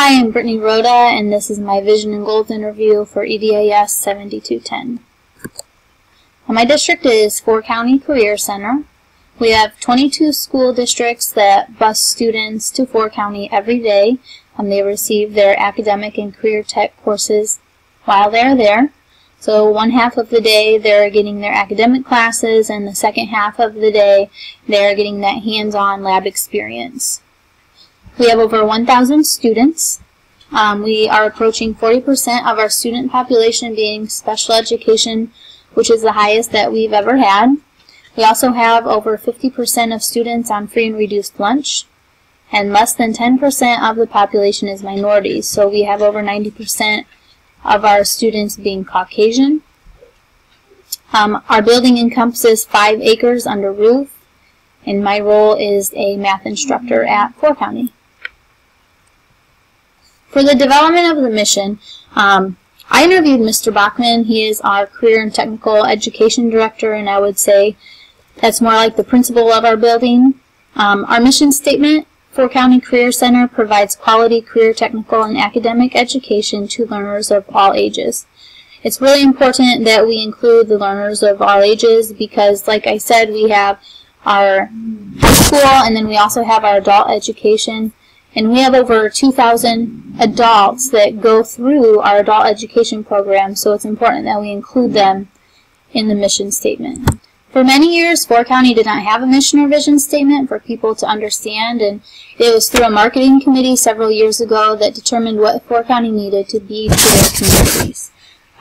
Hi, I'm Brittany Rhoda, and this is my Vision and Goals interview for EDAS 7210. My district is 4-County Career Center. We have 22 school districts that bus students to 4-County every day. They receive their academic and career tech courses while they're there. So one half of the day they're getting their academic classes, and the second half of the day they're getting that hands-on lab experience. We have over 1,000 students. We are approaching 40% of our student population being special education, which is the highest that we've ever had. We also have over 50% of students on free and reduced lunch, and less than 10% of the population is minorities. So we have over 90% of our students being Caucasian. Our building encompasses 5 acres under roof, and my role is a math instructor at 4-County. For the development of the mission, I interviewed Mr. Bachman. He is our Career and Technical Education Director, and I would say that's more like the principal of our building. Our mission statement, 4-County Career Center provides quality career, technical, and academic education to learners of all ages. It's really important that we include the learners of all ages because, like I said, we have our school and then we also have our adult education. And we have over 2,000 adults that go through our adult education program, so it's important that we include them in the mission statement. For many years, 4-County did not have a mission or vision statement for people to understand, and it was through a marketing committee several years ago that determined what 4-County needed to be to their communities.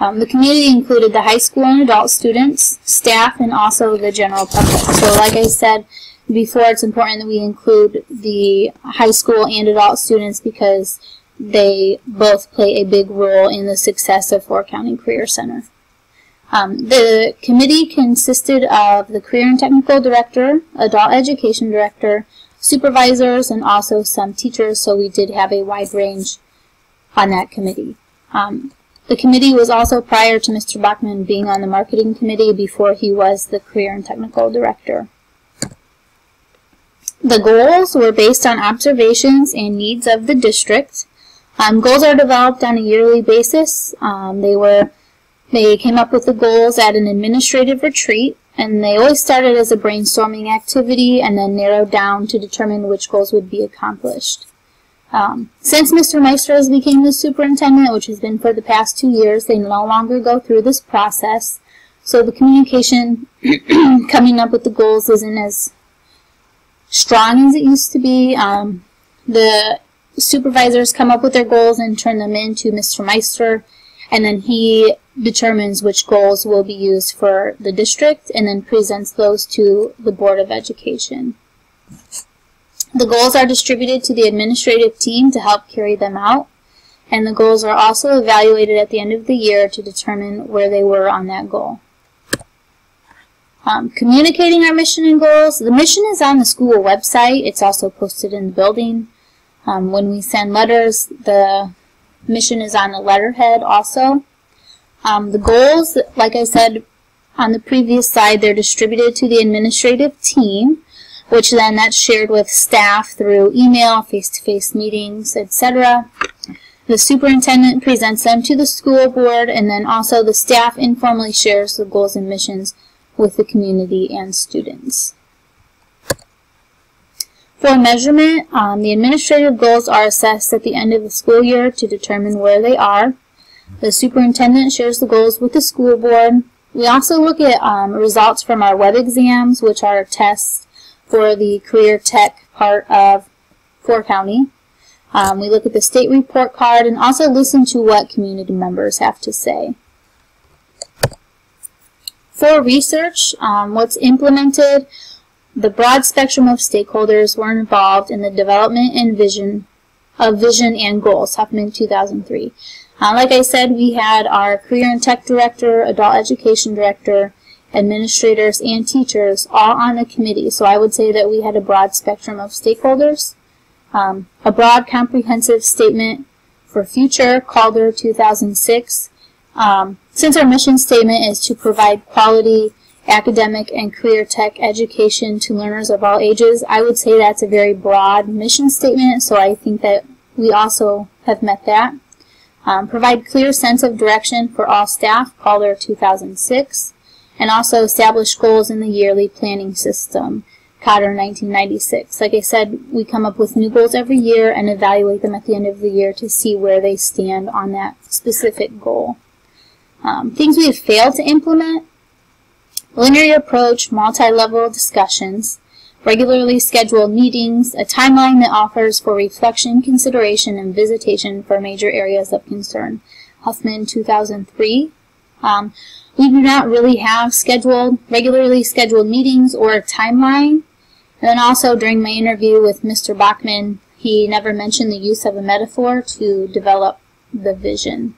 The community included the high school and adult students, staff, and also the general public. So like I said before, it's important that we include the high school and adult students because they both play a big role in the success of 4-County Career Center. The committee consisted of the Career and Technical Director, Adult Education Director, supervisors, and also some teachers, so we did have a wide range on that committee. The committee was also prior to Mr. Bachman being on the marketing committee before he was the Career and Technical Director. The goals were based on observations and needs of the district. Goals are developed on a yearly basis. They came up with the goals at an administrative retreat, and they always started as a brainstorming activity and then narrowed down to determine which goals would be accomplished. Since Mr. Meister has become the superintendent, which has been for the past 2 years, they no longer go through this process. So the communication coming up with the goals isn't as strong as it used to be. The supervisors come up with their goals and turn them in to Mr. Meister, and then he determines which goals will be used for the district and then presents those to the Board of Education. The goals are distributed to the administrative team to help carry them out, and the goals are also evaluated at the end of the year to determine where they were on that goal. Communicating our mission and goals. The mission is on the school website. It's also posted in the building. When we send letters, the mission is on the letterhead also. The goals, like I said on the previous slide, they're distributed to the administrative team, which then that's shared with staff through email, face-to-face meetings, etc. The superintendent presents them to the school board, and then also the staff informally shares the goals and missions with the community and students. For measurement, the administrative goals are assessed at the end of the school year to determine where they are. The superintendent shares the goals with the school board. We also look at results from our web exams, which are tests for the career tech part of 4-County. We look at the state report card and also listen to what community members have to say. For research, what's implemented, the broad spectrum of stakeholders were involved in the development and vision and goals, Huffman 2003. Like I said, we had our Career and Tech Director, Adult Education Director, administrators, and teachers all on the committee. So I would say that we had a broad spectrum of stakeholders. A broad comprehensive statement for future, Calder 2006. Since our mission statement is to provide quality academic and career tech education to learners of all ages, I would say that's a very broad mission statement, so I think that we also have met that. Provide clear sense of direction for all staff, Calder 2006, and also establish goals in the yearly planning system, Cotter 1996. Like I said, we come up with new goals every year and evaluate them at the end of the year to see where they stand on that specific goal. Things we have failed to implement: linear approach, multi-level discussions, regularly scheduled meetings, a timeline that offers for reflection, consideration, and visitation for major areas of concern, Huffman 2003. We do not really have regularly scheduled meetings or a timeline. And then also during my interview with Mr. Bachman, he never mentioned the use of a metaphor to develop the vision.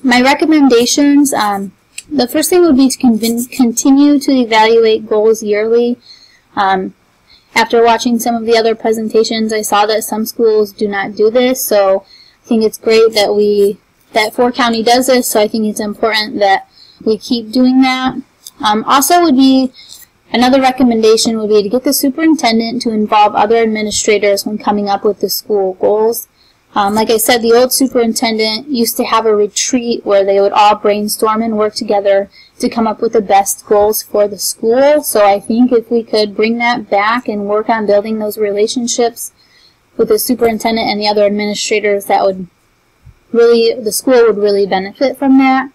My recommendations, the first thing would be to continue to evaluate goals yearly. After watching some of the other presentations, I saw that some schools do not do this, so I think it's great that Ford County does this, so I think it's important that we keep doing that. Also would be, another recommendation would be to get the superintendent to involve other administrators when coming up with the school goals. Like I said, the old superintendent used to have a retreat where they would all brainstorm and work together to come up with the best goals for the school. So I think if we could bring that back and work on building those relationships with the superintendent and the other administrators, that would really, the school would really benefit from that.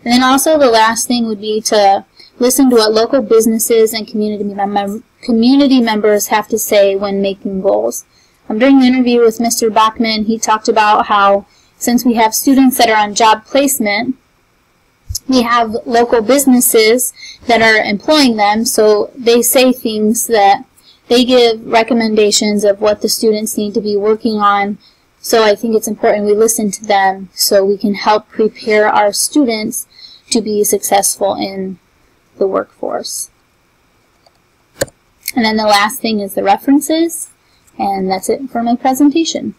And then also the last thing would be to listen to what local businesses and community members have to say when making goals. During the interview with Mr. Bachman, he talked about how since we have students that are on job placement, we have local businesses that are employing them, so they say things that they give recommendations of what the students need to be working on. So I think it's important we listen to them so we can help prepare our students to be successful in the workforce. And then the last thing is the references. And that's it for my presentation.